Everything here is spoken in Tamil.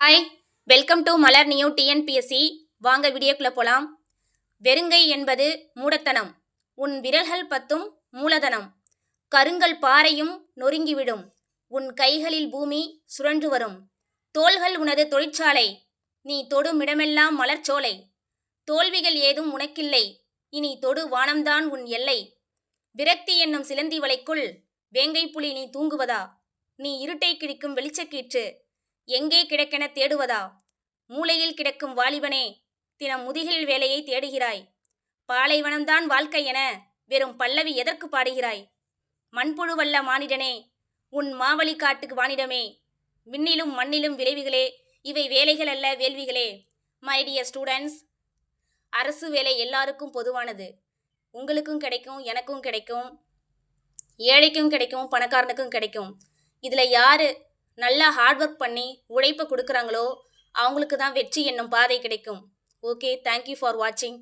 Hi, welcome to Malar new TNPSC. வாங்க வீடியோக்குள்ள போலாம். வெறுங்கை என்பது மூடத்தனம், உன் விரல்கள் பத்தும் மூலதனம். கருங்கல் பாறையும் நொறுங்கிவிடும், உன் கைகளில் பூமி சுழன்று வரும். தோள்கள் உனது தொழிற்சாலை, நீ தொடும் இடமெல்லாம் மலர்ச்சோலை. தோல்விகள் ஏதும் உனக்கில்லை, இனி தொடு வானம்தான் உன் எல்லை. விரக்தி என்னும் சிலந்தி வலைக்குள் வேங்கை புலி நீ தூங்குவதா? நீ இருட்டை கிழிக்கும் வெளிச்சக்கீற்று, எங்கே கிடக்கென தேடுவதா? மூலையில் கிடக்கும் வாலிபனே, தினம் முதுகில் வேலையை தேடுகிறாய். பாலைவனம்தான் வாழ்க்கை என வெறும் பல்லவி எதற்கு பாடுகிறாய்? மண்புழுவல்ல மானிடனே, உன் மாவழி காட்டுக்கு வானிடமே. விண்ணிலும் மண்ணிலும் விளைவுகளே, இவை வேலைகள் அல்ல வேள்விகளே. மை டியர் ஸ்டூடெண்ட்ஸ், அரசு வேலை எல்லாருக்கும் பொதுவானது. உங்களுக்கும் கிடைக்கும், எனக்கும் கிடைக்கும், ஏழைக்கும் கிடைக்கும், பணக்காரனுக்கும் கிடைக்கும். இதில் யார் நல்லா ஹார்ட் ஒர்க் பண்ணி உழைப்பை கொடுக்குறாங்களோ அவங்களுக்கு தான் வெற்றி என்னும் பாதை கிடைக்கும். ஓகே, தேங்க்யூ ஃபார் வாட்சிங்.